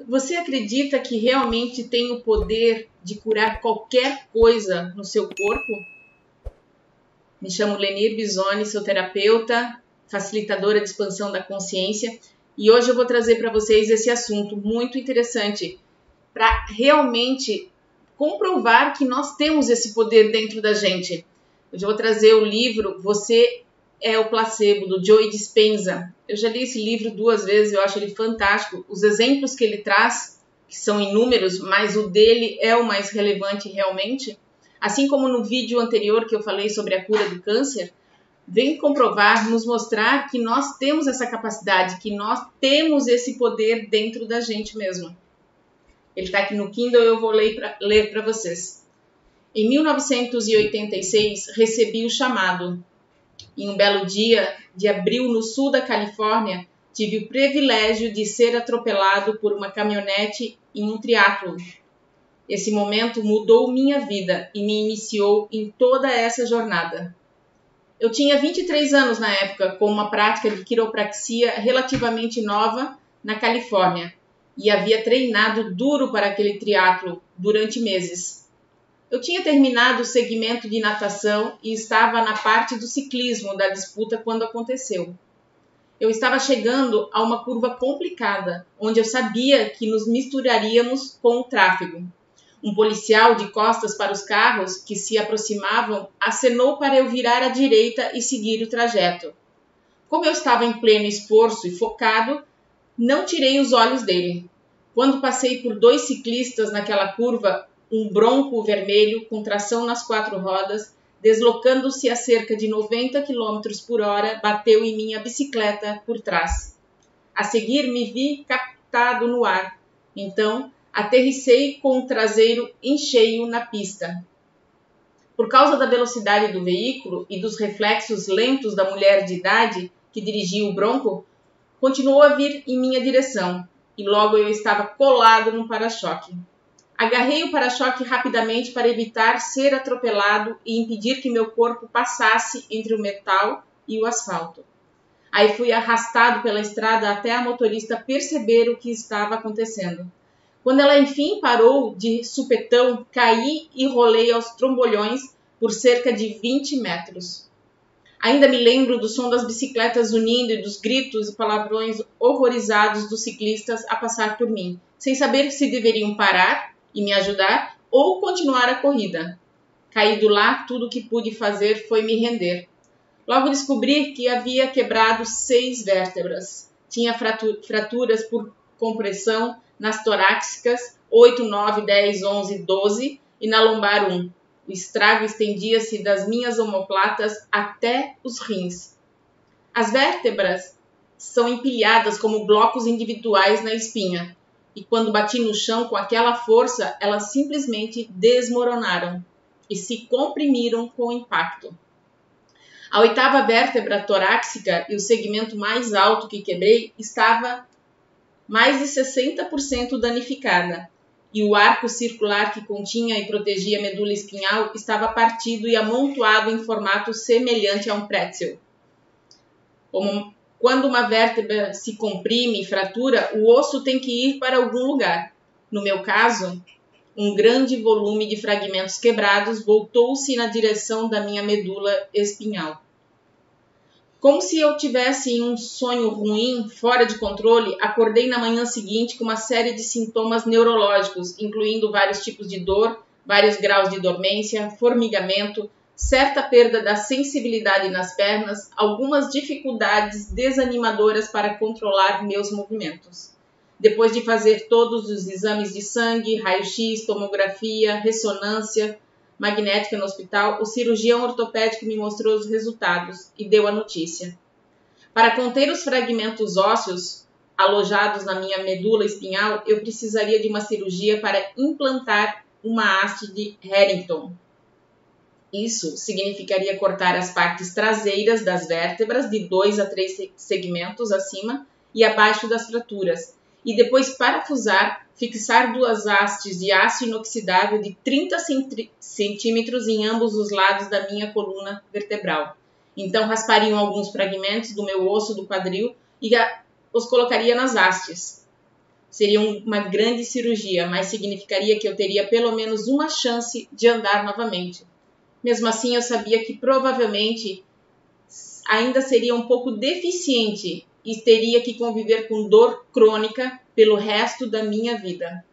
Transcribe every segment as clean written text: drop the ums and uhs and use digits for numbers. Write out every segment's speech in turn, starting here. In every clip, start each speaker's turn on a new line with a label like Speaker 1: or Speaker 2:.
Speaker 1: Você acredita que realmente tem o poder de curar qualquer coisa no seu corpo? Me chamo Lenir Bisoni, sou terapeuta, facilitadora de expansão da consciência, e hoje eu vou trazer para vocês esse assunto muito interessante para realmente comprovar que nós temos esse poder dentro da gente. Hoje eu vou trazer o livro Você é o Placebo, do Joe Dispenza. Eu já li esse livro 2 vezes, eu acho ele fantástico. Os exemplos que ele traz, que são inúmeros, mas o dele é o mais relevante realmente. Assim como no vídeo anterior que eu falei sobre a cura do câncer, vem comprovar, nos mostrar que nós temos essa capacidade, que nós temos esse poder dentro da gente mesmo. Ele está aqui no Kindle, eu vou ler para vocês. Em 1986, recebi o chamado. Em um belo dia de abril no sul da Califórnia, tive o privilégio de ser atropelado por uma caminhonete em um triatlon. Esse momento mudou minha vida e me iniciou em toda essa jornada. Eu tinha 23 anos na época, com uma prática de quiropraxia relativamente nova na Califórnia, e havia treinado duro para aquele triatlo durante meses. Eu tinha terminado o segmento de natação e estava na parte do ciclismo da disputa quando aconteceu. Eu estava chegando a uma curva complicada, onde eu sabia que nos misturaríamos com o tráfego. Um policial de costas para os carros que se aproximavam acenou para eu virar à direita e seguir o trajeto. Como eu estava em pleno esforço e focado, não tirei os olhos dele. Quando passei por 2 ciclistas naquela curva, um Bronco vermelho com tração nas 4 rodas, deslocando-se a cerca de 90 km por hora, bateu em minha bicicleta por trás. A seguir, me vi captado no ar. Então, aterrissei com o traseiro em cheio na pista. Por causa da velocidade do veículo e dos reflexos lentos da mulher de idade que dirigia o Bronco, continuou a vir em minha direção e logo eu estava colado no para-choque. Agarrei o para-choque rapidamente para evitar ser atropelado e impedir que meu corpo passasse entre o metal e o asfalto. Aí fui arrastado pela estrada até a motorista perceber o que estava acontecendo. Quando ela enfim parou de supetão, caí e rolei aos trombolhões por cerca de 20 metros. Ainda me lembro do som das bicicletas unindo e dos gritos e palavrões horrorizados dos ciclistas a passar por mim, sem saber se deveriam parar e me ajudar ou continuar a corrida. Caído lá, tudo o que pude fazer foi me render. Logo descobri que havia quebrado 6 vértebras. Tinha fraturas por compressão nas torácicas 8, 9, 10, 11, 12 e na lombar 1. O estrago estendia-se das minhas omoplatas até os rins. As vértebras são empilhadas como blocos individuais na espinha, e quando bati no chão com aquela força, elas simplesmente desmoronaram e se comprimiram com o impacto. A 8ª vértebra torácica e o segmento mais alto que quebrei estava mais de 60% danificada, e o arco circular que continha e protegia a medula espinhal estava partido e amontoado em formato semelhante a um pretzel. Quando uma vértebra se comprime e fratura, o osso tem que ir para algum lugar. No meu caso, um grande volume de fragmentos quebrados voltou-se na direção da minha medula espinhal. Como se eu tivesse em um sonho ruim, fora de controle, acordei na manhã seguinte com uma série de sintomas neurológicos, incluindo vários tipos de dor, vários graus de dormência, formigamento, certa perda da sensibilidade nas pernas, algumas dificuldades desanimadoras para controlar meus movimentos. Depois de fazer todos os exames de sangue, raio-x, tomografia, ressonância magnética no hospital, o cirurgião ortopédico me mostrou os resultados e deu a notícia. Para conter os fragmentos ósseos alojados na minha medula espinhal, eu precisaria de uma cirurgia para implantar uma haste de Harrington. Isso significaria cortar as partes traseiras das vértebras de 2 a 3 segmentos acima e abaixo das fraturas, e depois parafusar, fixar 2 hastes de aço inoxidável de 30 centímetros em ambos os lados da minha coluna vertebral. Então raspariam alguns fragmentos do meu osso do quadril e os colocaria nas hastes. Seria uma grande cirurgia, mas significaria que eu teria pelo menos uma chance de andar novamente. Mesmo assim, eu sabia que provavelmente ainda seria um pouco deficiente e teria que conviver com dor crônica pelo resto da minha vida.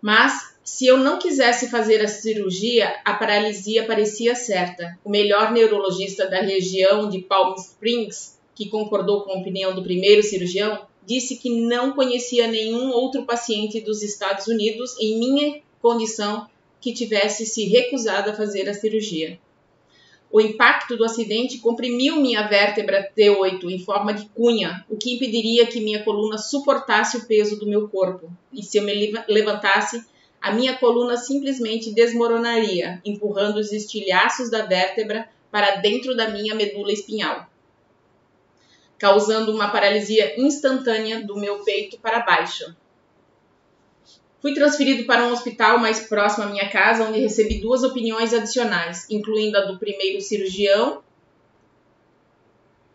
Speaker 1: Mas, se eu não quisesse fazer a cirurgia, a paralisia parecia certa. O melhor neurologista da região de Palm Springs, que concordou com a opinião do primeiro cirurgião, disse que não conhecia nenhum outro paciente dos Estados Unidos em minha condição que tivesse se recusado a fazer a cirurgia. O impacto do acidente comprimiu minha vértebra T8 em forma de cunha, o que impediria que minha coluna suportasse o peso do meu corpo. E se eu me levantasse, a minha coluna simplesmente desmoronaria, empurrando os estilhaços da vértebra para dentro da minha medula espinhal, causando uma paralisia instantânea do meu peito para baixo. Fui transferido para um hospital mais próximo à minha casa, onde recebi 2 opiniões adicionais, incluindo a do primeiro cirurgião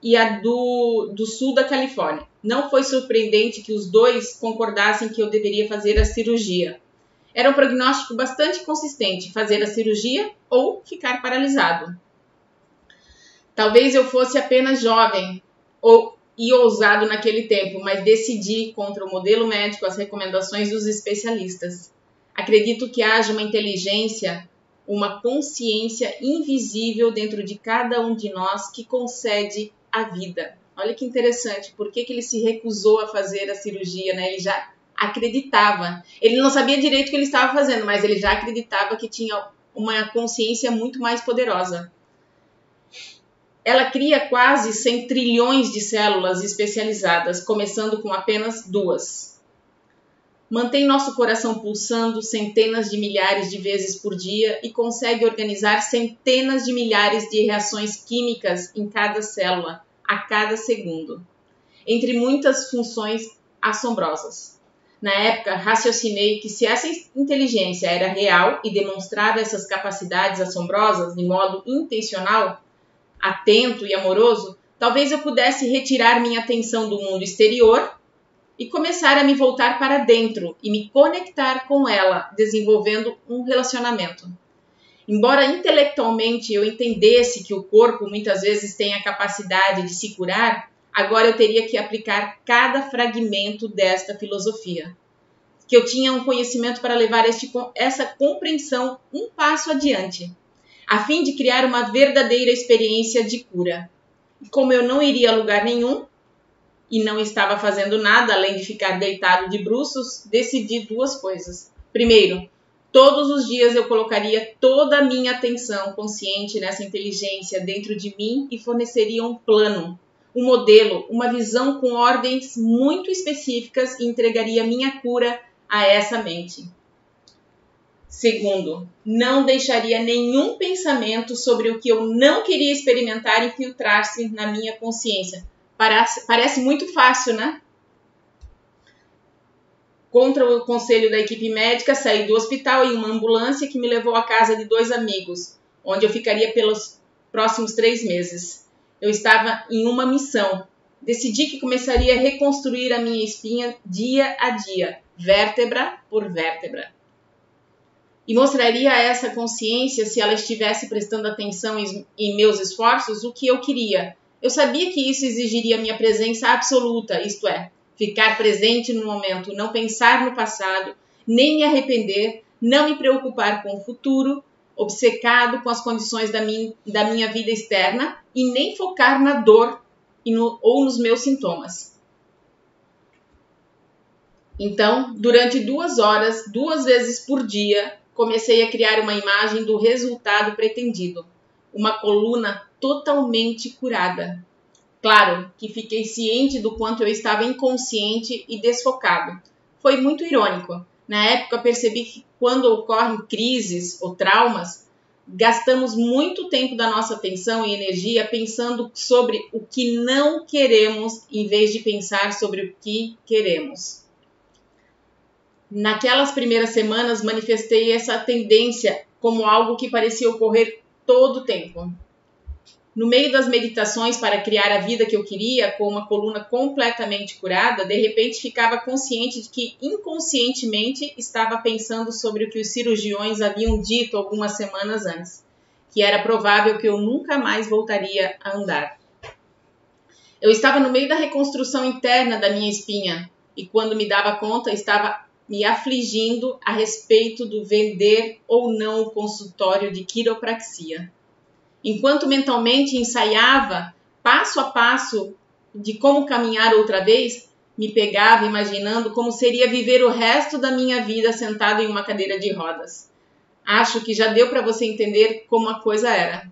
Speaker 1: e a do sul da Califórnia. Não foi surpreendente que os 2 concordassem que eu deveria fazer a cirurgia. Era um prognóstico bastante consistente, fazer a cirurgia ou ficar paralisado. Talvez eu fosse apenas jovem e ousado naquele tempo, mas decidi contra o modelo médico, as recomendações dos especialistas. Acredito que haja uma inteligência, uma consciência invisível dentro de cada um de nós que concede a vida. Olha que interessante, por que ele se recusou a fazer a cirurgia, né? Ele já acreditava. Ele não sabia direito o que ele estava fazendo, mas ele já acreditava que tinha uma consciência muito mais poderosa. Ela cria quase 100 trilhões de células especializadas, começando com apenas 2. Mantém nosso coração pulsando centenas de milhares de vezes por dia e consegue organizar centenas de milhares de reações químicas em cada célula, a cada segundo, entre muitas funções assombrosas. Na época, raciocinei que se essa inteligência era real e demonstrava essas capacidades assombrosas de modo intencional, atento e amoroso, talvez eu pudesse retirar minha atenção do mundo exterior e começar a me voltar para dentro e me conectar com ela, desenvolvendo um relacionamento. Embora intelectualmente eu entendesse que o corpo muitas vezes tem a capacidade de se curar, agora eu teria que aplicar cada fragmento desta filosofia. Que eu tinha um conhecimento para levar essa compreensão um passo adiante, a fim de criar uma verdadeira experiência de cura. E como eu não iria a lugar nenhum e não estava fazendo nada além de ficar deitado de bruços, decidi 2 coisas. Primeiro, todos os dias eu colocaria toda a minha atenção consciente nessa inteligência dentro de mim e forneceria um plano, um modelo, uma visão com ordens muito específicas e entregaria minha cura a essa mente. Segundo, não deixaria nenhum pensamento sobre o que eu não queria experimentar infiltrar-se na minha consciência. Parece muito fácil, né? Contra o conselho da equipe médica, saí do hospital em uma ambulância que me levou à casa de 2 amigos, onde eu ficaria pelos próximos 3 meses. Eu estava em uma missão. Decidi que começaria a reconstruir a minha espinha dia a dia, vértebra por vértebra. E mostraria a essa consciência, se ela estivesse prestando atenção em meus esforços, o que eu queria. Eu sabia que isso exigiria minha presença absoluta, isto é, ficar presente no momento, não pensar no passado, nem me arrepender, não me preocupar com o futuro, obcecado com as condições da minha vida externa e nem focar na dor ou nos meus sintomas. Então, durante 2 horas, 2 vezes por dia, comecei a criar uma imagem do resultado pretendido, uma coluna totalmente curada. Claro que fiquei ciente do quanto eu estava inconsciente e desfocado. Foi muito irônico. Na época percebi que quando ocorrem crises ou traumas, gastamos muito tempo da nossa atenção e energia pensando sobre o que não queremos em vez de pensar sobre o que queremos. Naquelas primeiras semanas, manifestei essa tendência como algo que parecia ocorrer todo o tempo. No meio das meditações para criar a vida que eu queria, com uma coluna completamente curada, de repente ficava consciente de que inconscientemente estava pensando sobre o que os cirurgiões haviam dito algumas semanas antes, que era provável que eu nunca mais voltaria a andar. Eu estava no meio da reconstrução interna da minha espinha e quando me dava conta estava me afligindo a respeito do vender ou não o consultório de quiropraxia. Enquanto mentalmente ensaiava passo a passo de como caminhar outra vez, me pegava imaginando como seria viver o resto da minha vida sentado em uma cadeira de rodas. Acho que já deu para você entender como a coisa era.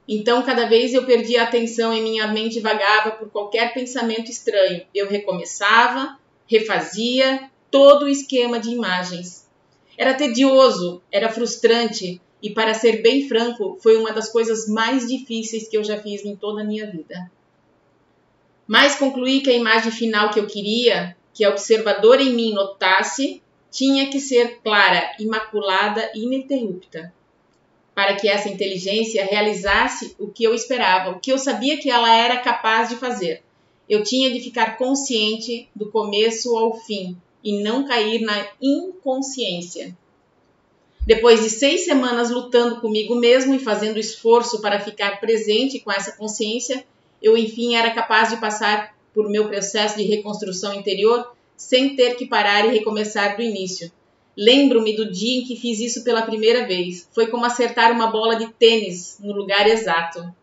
Speaker 1: Então, cada vez eu perdia a atenção e minha mente vagava por qualquer pensamento estranho. Eu recomeçava, refazia todo o esquema de imagens. Era tedioso, era frustrante e, para ser bem franco, foi uma das coisas mais difíceis que eu já fiz em toda a minha vida. Mas concluí que a imagem final que eu queria, que a observadora em mim notasse, tinha que ser clara, imaculada e ininterrupta. Para que essa inteligência realizasse o que eu esperava, o que eu sabia que ela era capaz de fazer. Eu tinha de ficar consciente do começo ao fim e não cair na inconsciência. Depois de 6 semanas lutando comigo mesmo e fazendo esforço para ficar presente com essa consciência, eu enfim era capaz de passar por meu processo de reconstrução interior sem ter que parar e recomeçar do início. Lembro-me do dia em que fiz isso pela primeira vez. Foi como acertar uma bola de tênis no lugar exato.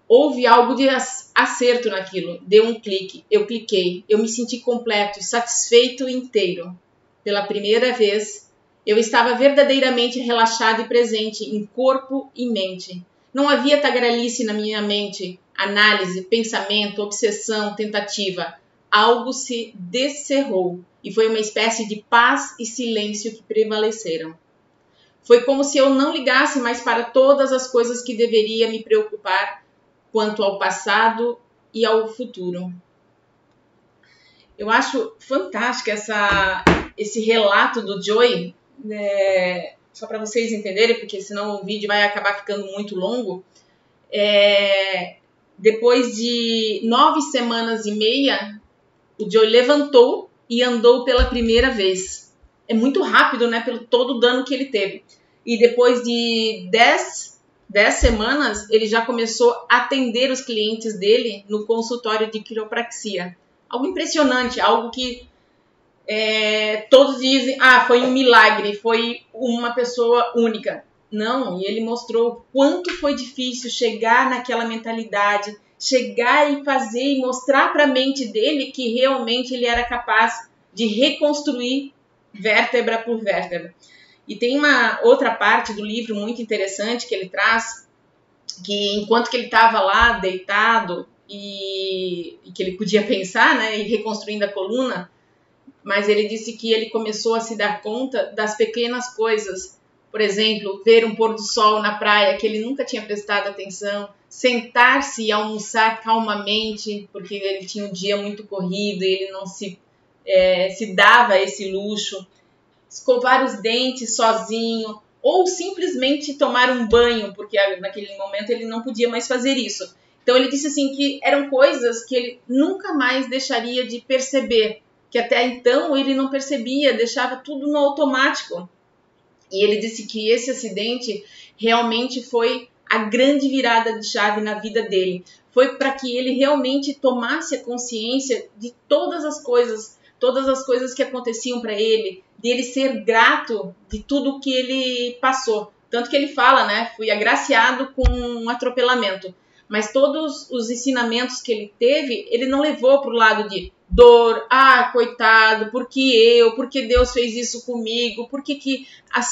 Speaker 1: Houve algo de acerto naquilo. Deu um clique. Eu cliquei. Eu me senti completo, satisfeito e inteiro. Pela primeira vez, eu estava verdadeiramente relaxado e presente em corpo e mente. Não havia tagarelice na minha mente, análise, pensamento, obsessão, tentativa. Algo se descerrou e foi uma espécie de paz e silêncio que prevaleceram. Foi como se eu não ligasse mais para todas as coisas que deveria me preocupar quanto ao passado e ao futuro. Eu acho fantástico esse relato do Joy, só para vocês entenderem, porque senão o vídeo vai acabar ficando muito longo. Depois de 9 semanas e meia, o Joy levantou e andou pela primeira vez. É muito rápido, né? Pelo todo o dano que ele teve. E depois de 10 semanas, ele já começou a atender os clientes dele no consultório de quiropraxia. Algo impressionante, algo que todos dizem, foi um milagre, foi uma pessoa única. Não, e ele mostrou o quanto foi difícil chegar naquela mentalidade, chegar e fazer e mostrar para a mente dele que realmente ele era capaz de reconstruir vértebra por vértebra. E tem uma outra parte do livro muito interessante que ele traz, que enquanto que ele estava lá deitado e que ele podia pensar, né, e reconstruindo a coluna, mas ele disse que ele começou a se dar conta das pequenas coisas. Por exemplo, ver um pôr do sol na praia que ele nunca tinha prestado atenção, sentar-se e almoçar calmamente, porque ele tinha um dia muito corrido e ele não se dava esse luxo, escovar os dentes sozinho, ou simplesmente tomar um banho, porque naquele momento ele não podia mais fazer isso. Então ele disse assim que eram coisas que ele nunca mais deixaria de perceber, que até então ele não percebia, deixava tudo no automático. E ele disse que esse acidente realmente foi a grande virada de chave na vida dele. Foi para que ele realmente tomasse a consciência de todas as coisas que aconteciam para ele, de ele ser grato de tudo que ele passou. Tanto que ele fala, né, fui agraciado com um atropelamento. Mas todos os ensinamentos que ele teve, ele não levou para o lado de dor, coitado, por que Deus fez isso comigo, por que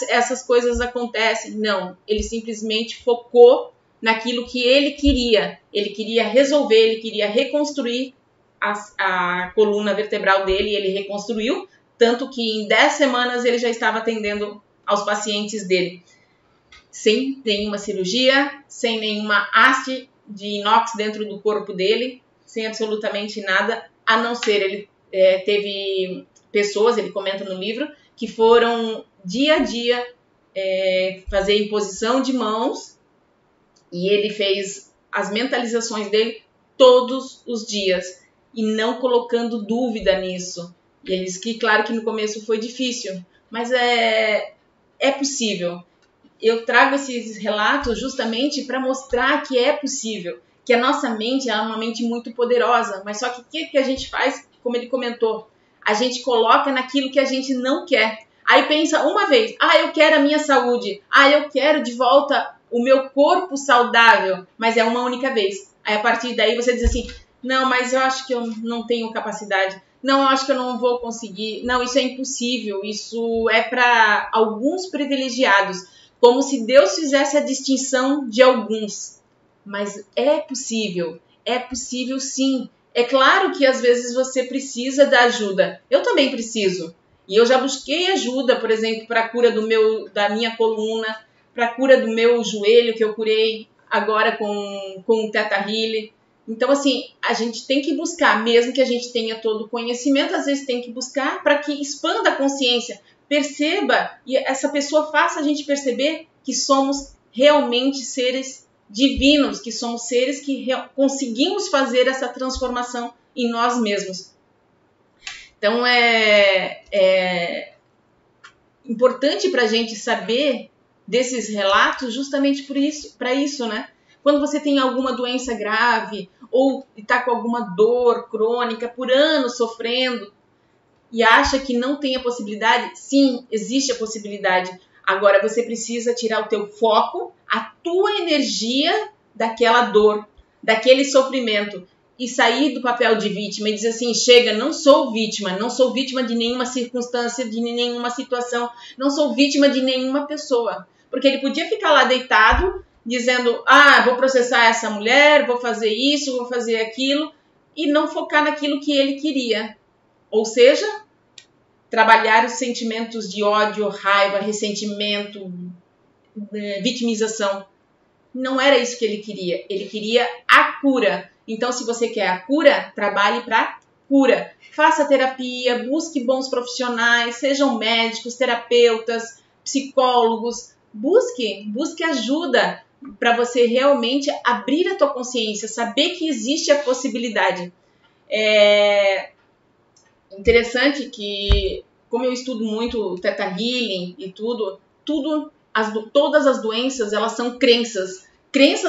Speaker 1: essas coisas acontecem? Não, ele simplesmente focou naquilo que ele queria resolver, ele queria reconstruir a coluna vertebral dele, e ele reconstruiu, tanto que em 10 semanas ele já estava atendendo aos pacientes dele, sem nenhuma cirurgia, sem nenhuma haste de inox dentro do corpo dele, sem absolutamente nada, a não ser, ele teve pessoas, ele comenta no livro, que foram dia a dia fazer imposição de mãos E ele fez as mentalizações dele todos os dias e não colocando dúvida nisso. E ele disse que, claro que no começo foi difícil, mas é possível. Eu trago esses relatos justamente para mostrar que é possível, que a nossa mente é uma mente muito poderosa, mas só que o que a gente faz, como ele comentou, a gente coloca naquilo que a gente não quer. Aí pensa uma vez, eu quero a minha saúde, eu quero de volta o meu corpo saudável, mas é uma única vez. Aí a partir daí você diz assim, não, mas eu acho que eu não tenho capacidade, não, eu acho que eu não vou conseguir, não, isso é impossível, isso é para alguns privilegiados, como se Deus fizesse a distinção de alguns. Mas é possível sim. É claro que às vezes você precisa da ajuda. Eu também preciso. E eu já busquei ajuda, por exemplo, para a cura da minha coluna, para a cura do meu joelho, que eu curei agora com o Theta Healing. Então, assim, a gente tem que buscar, mesmo que a gente tenha todo o conhecimento, às vezes tem que buscar para que expanda a consciência, perceba, e essa pessoa faça a gente perceber que somos realmente seres divinos, que somos seres que conseguimos fazer essa transformação em nós mesmos. Então, é importante para a gente saber desses relatos justamente para isso, né? Quando você tem alguma doença grave ou está com alguma dor crônica por anos sofrendo e acha que não tem a possibilidade, sim, existe a possibilidade. Agora você precisa tirar o teu foco, a tua energia daquela dor, daquele sofrimento e sair do papel de vítima e dizer assim, chega, não sou vítima de nenhuma circunstância, de nenhuma situação, não sou vítima de nenhuma pessoa. Porque ele podia ficar lá deitado dizendo, vou processar essa mulher, vou fazer isso, vou fazer aquilo e não focar naquilo que ele queria. Ou seja, trabalhar os sentimentos de ódio, raiva, ressentimento, vitimização. Não era isso que ele queria. Ele queria a cura. Então, se você quer a cura, trabalhe para cura. Faça terapia, busque bons profissionais, sejam médicos, terapeutas, psicólogos. Busque ajuda para você realmente abrir a tua consciência, saber que existe a possibilidade. Interessante que, como eu estudo muito o Theta Healing e todas as doenças, elas são crenças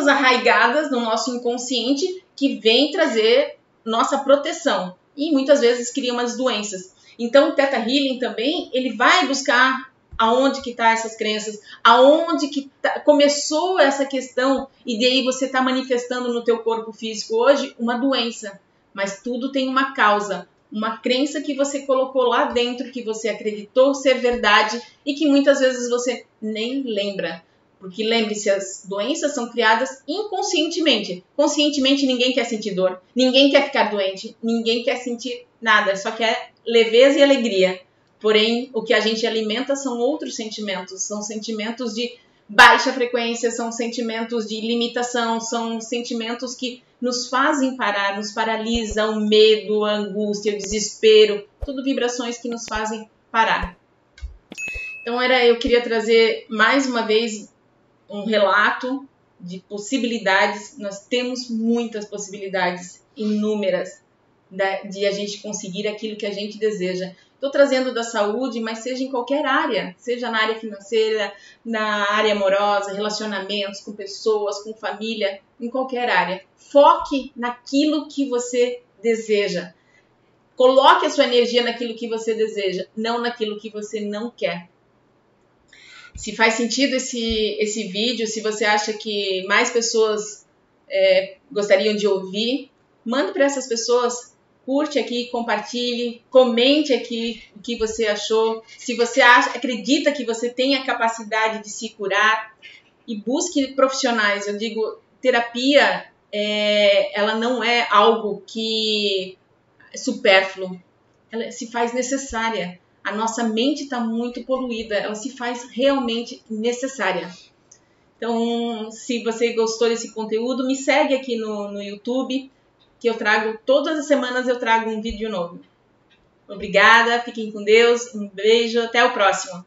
Speaker 1: arraigadas no nosso inconsciente que vêm trazer nossa proteção e muitas vezes criam as doenças. Então o Theta Healing também, ele vai buscar aonde que tá essas crenças, aonde que começou essa questão e daí você está manifestando no teu corpo físico hoje uma doença, mas tudo tem uma causa. Uma crença que você colocou lá dentro, que você acreditou ser verdade e que muitas vezes você nem lembra. Porque lembre-se, as doenças são criadas inconscientemente. Conscientemente ninguém quer sentir dor, ninguém quer ficar doente, ninguém quer sentir nada, só quer leveza e alegria. Porém, o que a gente alimenta são outros sentimentos, são sentimentos de baixa frequência, são sentimentos de limitação, são sentimentos que nos fazem parar, nos paralisa, o medo, a angústia, o desespero, tudo vibrações que nos fazem parar. Então eu queria trazer mais uma vez um relato de possibilidades. Nós temos muitas possibilidades, inúmeras, de a gente conseguir aquilo que a gente deseja. Estou trazendo da saúde, mas seja em qualquer área, seja na área financeira, na área amorosa, relacionamentos com pessoas, com família, em qualquer área. Foque naquilo que você deseja. Coloque a sua energia naquilo que você deseja, não naquilo que você não quer. Se faz sentido esse vídeo, se você acha que mais pessoas gostariam de ouvir, mande para essas pessoas. Curte aqui, compartilhe, comente aqui o que você achou. Se você acredita que você tem a capacidade de se curar e busque profissionais. Eu digo, terapia, ela não é algo que é supérfluo. Ela se faz necessária. A nossa mente está muito poluída. Ela se faz realmente necessária. Então, se você gostou desse conteúdo, me segue aqui no YouTube, que eu trago, todas as semanas eu trago um vídeo novo. Obrigada, fiquem com Deus, um beijo, até o próximo.